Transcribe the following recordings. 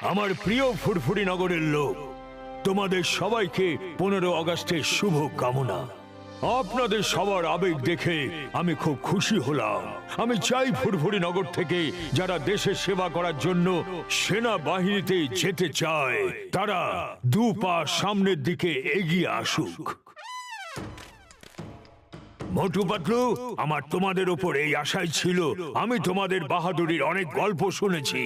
আমার প্রিয় ফুরফুরি নগরের লোক, তোমাদের সবাইকে 15 আগস্টের শুভ কামনা। আপনাদের সবার আবেগ দেখে আমি খুব খুশি হলাম। আমি চাই ফুরফুরি নগর থেকে যারা দেশের সেবা করার জন্য সেনাবাহিনীতে যেতে চায় তারা 2 পা সামনের দিকে এগিয়ে আসুক। মোটু পাতলু, আমার তোমাদের উপর এই আশাই ছিল। আমি তোমাদের বাহাদুরির অনেক গল্প শুনেছি,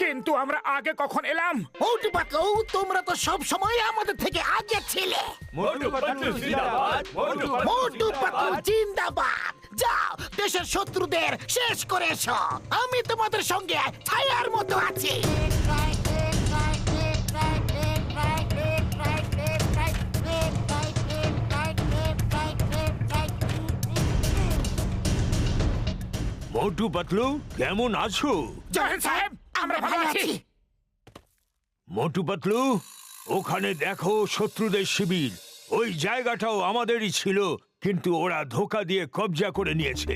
কিন্তু আমরা আগে কখন এলাম? মোটু পাতলু, তোমরা তো সব সময় আমাদের থেকে আগে ছিলে। মোটু পাতলু জিন্দাবাদ, মোটু পাতলু জিন্দাবাদ। যাও, দেশের শত্রুদের শেষ করে এসো। আমি তোমাদের সঙ্গে ছায়ার মতো আছি। মোটু পাতলু, কেমন আছো? জয়েন সাহেব, আমরা ভালো আছি। মোটু পাতলু, ওখানে দেখো শত্রুদের শিবির। ওই জায়গাটাও আমাদেরই ছিল, কিন্তু ওরা ধোঁকা দিয়ে কবজা করে নিয়েছে।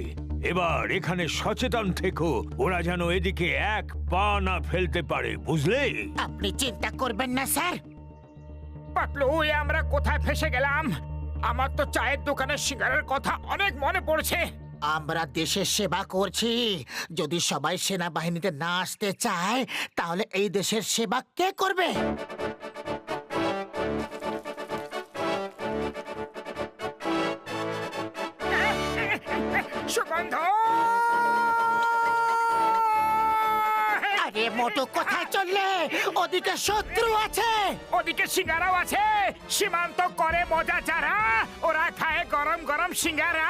এবার এখানে সচেতন থেকো, ওরা যেন এদিকে এক পা না ফেলতে পারে, বুঝলে? আপনি চিন্তা করবেন না স্যার। পাতলু, আমরা কোথায় ফেসে গেলাম? আমার তো চায়ের দোকানের সিঙ্গারের কথা অনেক মনে পড়ছে। আমরা দেশের সেবা করছি। যদি সবাই সেনাবাহিনীতে না আসতে চায় তাহলে এই দেশের সেবা কে করবে? সুগন্ধ! আরে মোটু, কোথায় চললে? ওদিকে শত্রু আছে। ওদিকে সিঙ্গারাও আছে। সীমান্ত করে মজা চারা, ওরা খায় গরম গরম সিঙ্গারা।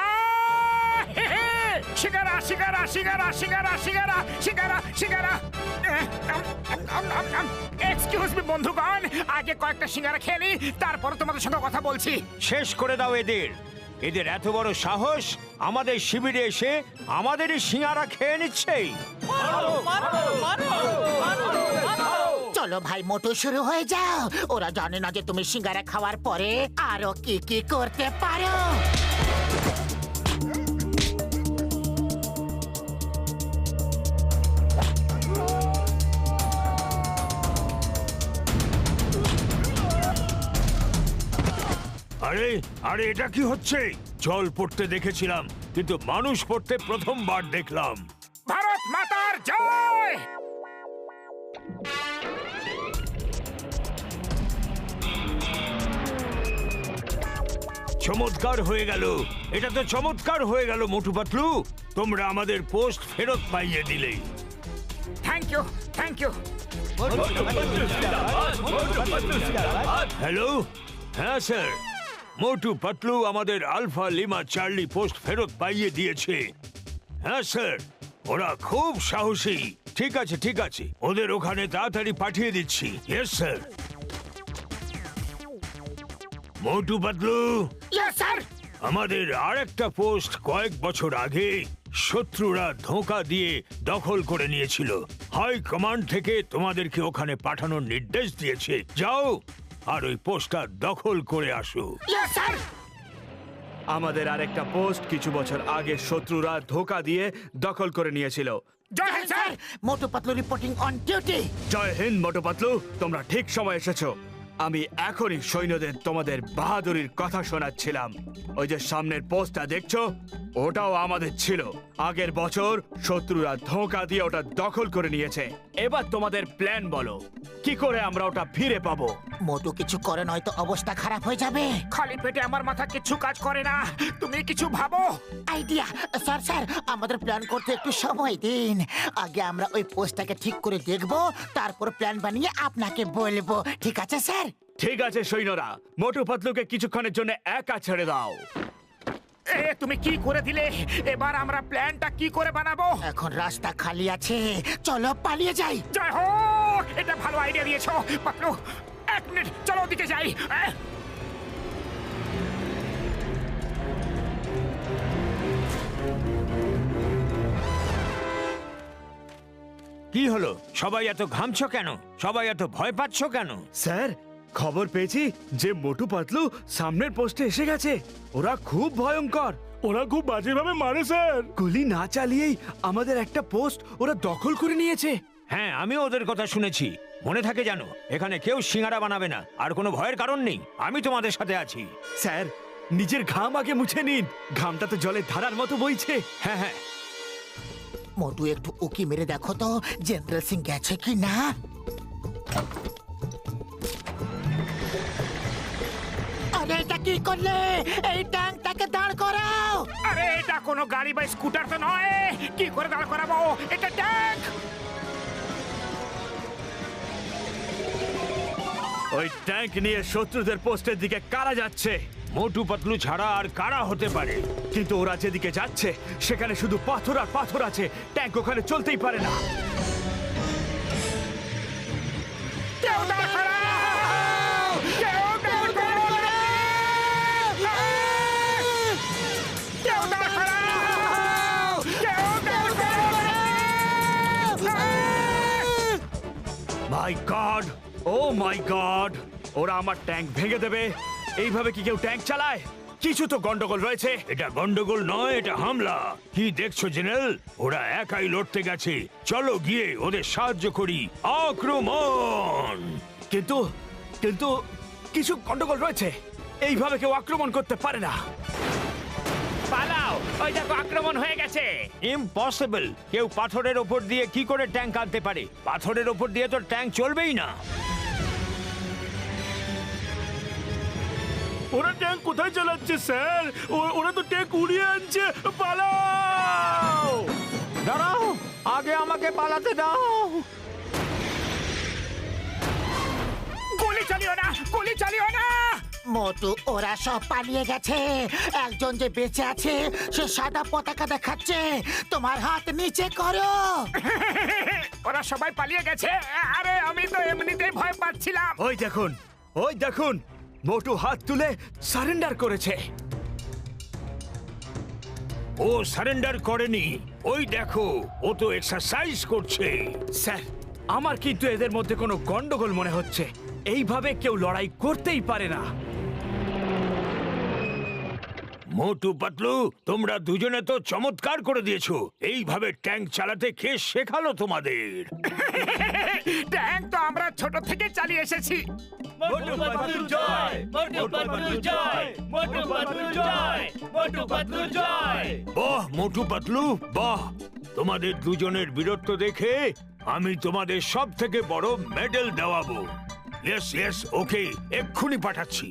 সিঙ্গারা সিঙ্গারা সিঙ্গারা সিঙ্গারা সিঙ্গারা সিঙ্গারা সিঙ্গারা। এক্সকিউজ মি বন্ধুগণ, আগে কয়েকটা সিঙ্গারা খেয়ে নি, তারপর তোমাদের সঙ্গে কথা বলছি। শেষ করে দাও এদের। এদের এত বড় সাহস আমাদের শিবিরে এসে আমাদেরই সিঙ্গারা খেয়ে নিচ্ছে। চলো ভাই মোটু, শুরু হয়ে যাও। ওরা জানে না যে তুমি সিঙ্গারা খাওয়ার পরে আরো কি কি করতে পারো। আরে আরে, এটা কি হচ্ছে? জল পড়তে দেখেছিলাম, কিন্তু মানুষ পড়তে প্রথমবার দেখলাম। ভারত মাতার জয়! চমৎকার হয়ে গেল, এটা তো চমৎকার হয়ে গেল মোটু পাতলু। তোমরা আমাদের পোস্ট ফেরত পাইয়ে দিলে। Thank you, thank you. Hello, হ্যাঁ স্যার, মোটু পাতলু আমাদের আলফা লিমা চার্লি পোস্ট ফেরত পাইয়ে দিয়েছে। হ্যাঁ স্যার, ওরা খুব সাহসী। ঠিক আছে ঠিক আছে, ওদের ওখানে তাড়াতাড়ি পাঠিয়ে দিচ্ছি। Yes sir. Motu Patlu, yes sir. আমাদের আরেকটা পোস্ট কয়েক বছর আগে শত্রুরা ধোঁকা দিয়ে দখল করে নিয়েছিল। হাই কমান্ড থেকে তোমাদেরকে ওখানে পাঠানোর নির্দেশ দিয়েছে। যাও আর ওই পোস্টটা দখল করে আসো। Yes sir. আমাদের আরেকটা পোস্ট কিছু বছর আগে শত্রুরা ধোঁকা দিয়ে দখল করে নিয়েছিল। জয় Hind sir. Motu Patlu reporting on duty. জয় হিন্দ মোটু পাতলু, তোমরা ঠিক সময় এসেছো। আমি এখনই সৈন্যদের তোমাদের বাহাদুরির কথা শোনাচ্ছিলাম। ওই যে সামনের পোস্টটা দেখছো, ওটাও আমাদের ছিল। আগের বছর শত্রুরা ধোঁকা দিয়ে ওটা দখল করে নিয়েছে। এবার তোমাদের প্ল্যান বলো, কি করে আমরা ওটা ফিরে পাবো? মোটু কিছু করে নয়তো অবস্থা খারাপ হয়ে যাবে। খালি পেটে আমার মাথা কিছু কাজ করে না, তুমি কিছু ভাবো। আইডিয়া। স্যার স্যার, আমাদের প্ল্যান করতে একটু সময় দিন। আগে আমরা ওই পোস্টটাকে ঠিক করে দেখব, তারপর প্ল্যান বানিয়ে আপনাকে বলবো। ঠিক আছে স্যার? ঠিক আছে সৈন্যরা, মোটু পাতলুকে কিছুক্ষণের জন্য একা ছেড়ে দাও। তুমি কি করে দিলে? এবার আমরা প্ল্যানটা কি করে বানাবো? এখন রাস্তা খালি আছে, চলো পালিয়ে যাই। জয় হোক, এটা ভালো আইডিয়া দিয়েছো পাতলু। 1 মিনিট, চলো ওদিকে যাই। কি হলো? সবাই এত ঘামছো কেন? সবাই এত ভয় পাচ্ছ কেন? স্যার, খবর পেয়েছি যে মোটু পাতলু সামনের পোস্টে এসে গেছে। ওরা খুব ভয়ঙ্কর। ওরা খুব বাজেভাবে মারে স্যার। গুলি না চালিয়েই আমাদের একটা পোস্ট ওরা দখল করে নিয়েছে। হ্যাঁ, আমি ওদের কথা শুনেছি। মনে থাকে জানো, এখানে কেউ সিঙ্গারা বানাবে না, আর কোনো ভয়ের কারণ নেই। আমি তোমাদের সাথে আছি। স্যার, নিজের ঘাম আগে মুছে নিন। ঘামটা তো জলের ধারার মতো বইছে। হ্যাঁ হ্যাঁ, মোটু একটু উকি মেরে দেখো তো জেনারেল সিং গেছে কি না। আরে এটা কি করলে? এই ট্যাঙ্কটাকে দাঁড় করাও। আরে এটা কোনো গাড়ি বা স্কুটার তো নয়, কি করে দাঁড় করাবো? এটা ট্যাঙ্ক। ওই ট্যাঙ্ক নিয়ে শত্রুদের পোস্টের দিকে কারা যাচ্ছে? মোটু পাতলু ছাড়া আর কারা হতে পারে? কিন্তু ওরা যেদিকে যাচ্ছে সেখানে শুধু পাথর আর পাথর আছে। ট্যাঙ্ক ওখানে চলতেই পারে না। কেউ দাঁড় করাও! কেউ দাঁড় করাও! কেউ দাঁড় করাও! কেউ দাঁড় করাও! মাই গড, ও মাই গড, ওরা আমার ট্যাঙ্ক ভেঙে দেবে। এইভাবে কি কেউ ট্যাঙ্ক চালায়? কিছু তো গন্ডগোল রয়েছে। এটা গন্ডগোল নয়, এটা হামলা। কি দেখছো জেনারেল? ওরা একাই লড়তে গেছে। চলো গিয়ে ওদের সাহায্য করি। আক্রমণ! কিন্তু কিন্তু কিছু গন্ডগোল রয়েছে। এইভাবে কেউ আক্রমণ করতে পারে না। পালাও! ওই দেখো, আক্রমণ হয়ে গেছে। ইম্পসিবল! কেউ পাথরের ওপর দিয়ে কি করে ট্যাঙ্ক আনতে পারে? পাথরের ওপর দিয়ে তো ট্যাঙ্ক চলবেই না। ওরা ট্যাঙ্ক কোথায় চালাচ্ছে স্যার? ওরা তো ট্যাঙ্ক উড়িয়ে আনছে। পালাও! দাঁড়াও, আগে আমাকে পালাতে দাও। গুলি চালিও না! গুলি চালিও না! মোটু, ওরা সব পালিয়ে গেছে। একজন যে বেঁচে আছে সে সাদা পতাকা দেখাচ্ছে। তোমার হাত নিচে করো। ওরা সবাই পালিয়ে গেছে। আরে আমি তো এমনিতেই ভয় পাচ্ছিলাম। ওই দেখুন, ওই দেখুন, মোটু হাত তুলে সারেন্ডার করেছে। ও সারেন্ডার করেনি। ওই দেখো, ও তো এক্সারসাইজ করছে। স্যার, আমার কিন্তু এদের মধ্যে কোনো গন্ডগোল মনে হচ্ছে। এইভাবে কেউ লড়াই করতেই পারে না। মোটু পাতলু, তোমরা দুজনে তো চমৎকার করে দিয়েছো। এইভাবে ট্যাঙ্ক চালাতে কে শেখালো তোমাদের? ট্যাঙ্ক তো আমরা ছোট থেকে চালিয়ে এসেছি। মোটু পাতলু জয়, মোটু পাতলু জয়, মোটু পাতলু জয়, মোটু পাতলু জয়। বাহ মোটু পাতলু, বাহ! তোমাদের দুজনের বীরত্ব দেখে আমি তোমাদের সব থেকে বড় মেডেল দেওয়াবো। ইয়েস ইয়েস, ওকে, এক্ষুনি পাঠাচ্ছি।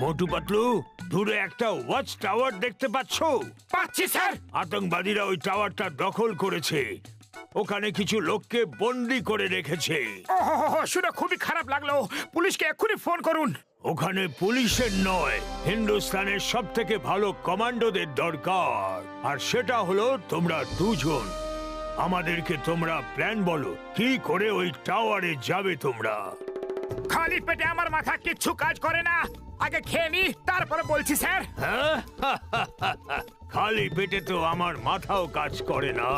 মোটু পাতলু, দূরে একটা ওয়াচ টাওয়ার দেখতে পাচ্ছো? পাচ্ছি স্যার। আতঙ্কবাদীরা ওই টাওয়ারটা দখল করেছে। ওখানে কিছু লোককে বন্দি করে রেখেছে। ওহ, শুনে খুবই খারাপ লাগলো। পুলিশকে এক্ষুনি ফোন করুন। ওখানে পুলিশের নয়, হিন্দুস্তানের সব থেকে ভালো কমান্ডোদের দরকার, আর সেটা হলো তোমরা দুজন। আমাদেরকে তোমরা প্ল্যান বলো, কি করে ওই টাওয়ারে যাবে তোমরা? খালি পেটে আমার মাথা কিচ্ছু কাজ করে না। আগে খেয়ে নি, তারপরে বলছি স্যার। হ্যাঁ? খালি পেটে তো আমার মাথাও কাজ করে না।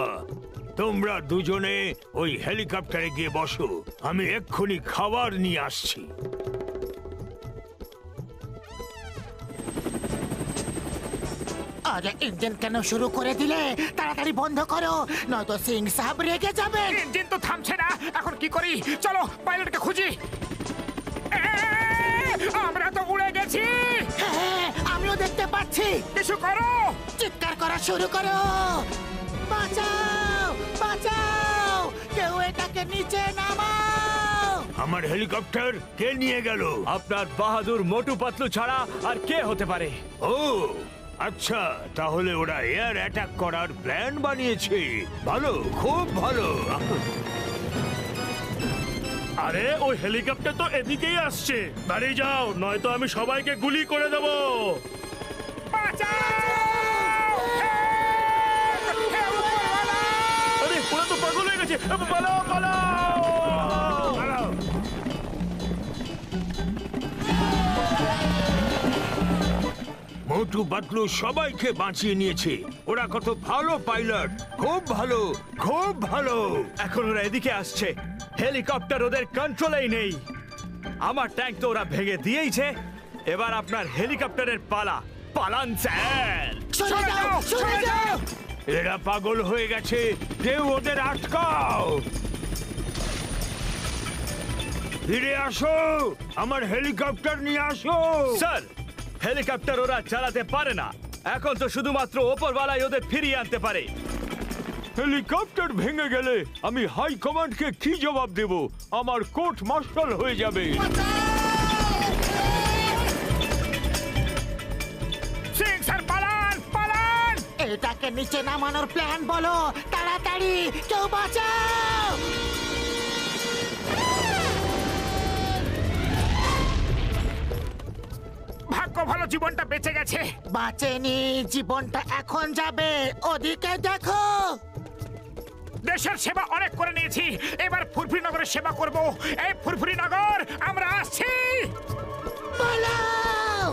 তোমরা দুজনে ওই হেলিকপ্টারে গিয়ে বসো, আমি এক্ষুনি খাবার নিয়ে আসছি। আরে ইঞ্জিন কেন শুরু করে দিলে? তাড়াতাড়ি বন্ধ করো, নয়তো সিং সাহেব রেগে যাবেন। ইঞ্জিন তো থামছে না। এখন কি করি? চলো পাইলটকে খুঁজি। আমরা তো উড়ে গেছি। হ্যাঁ, আমিও দেখতে পাচ্ছি। কিছু করো। চিৎকার করা শুরু করো। বাঁচাও, বাঁচাও, কেউ এটাকে নিচে নামাও। আমার হেলিকপ্টার কে নিয়ে গেল? আপনার বাহাদুর মোটু পাতলু ছাড়া আর কে হতে পারে? ও আচ্ছা, তাহলে ওরা এয়ার অ্যাটাক করার প্ল্যান বানিয়েছে। ভালো, খুব ভালো। আরে ওই হেলিকপ্টার তো এদিকেই আসছে। বাড়ি যাও, নয়তো আমি সবাইকে গুলি করে দেব। আরে ওরা তো পাগল হয়ে গেছে। পালাও, পালাও। মোটু পাতলু সবাইকে বাঁচিয়ে নিয়েছে। ওরা কত ভালো পাইলট, খুব ভালো, খুব ভালো। এখন ওরা এদিকে আসছে। হেলিকপ্টার ওদের কন্ট্রোলেই নেই। আমার ট্যাঙ্ক তো ওরা ভেঙে দিয়েইছে। এবার আপনার হেলিকপ্টারের পালা। পালান স্যার। সরে যাও, সরে যাও। এরা পাগল হয়ে গেছে, কেউ ওদের আটকাও। ফিরে আসো, আমার হেলিকপ্টার নিয়ে আসো। স্যার, হেলিকপ্টার ওরা চালাতে পারে না। এখন তো শুধুমাত্র ওপরওয়ালাই ওদের ফিরিয়ে আনতে পারে। হেলিকপ্টার ভেঙে গেলে আমি হাই কমান্ডকে কি জবাব দেব? আমার কোর্ট মার্শাল হয়ে যাবে। সিং স্যার পালান পালান। এটাকে নিচে নামানোর প্ল্যান বলো, তাড়াতাড়ি কেউ বাঁচাও। ভাগ্য ভালো জীবনটা বেঁচে গেছে। বাঁচেনি, জীবনটা এখন যাবে। ওদিকে দেখো। দেশের সেবা অনেক করে নিয়েছি, এবার ফুরফুরি নগরের সেবা করব। এই ফুরফুরি নগর আমরা আসছি। পালাও।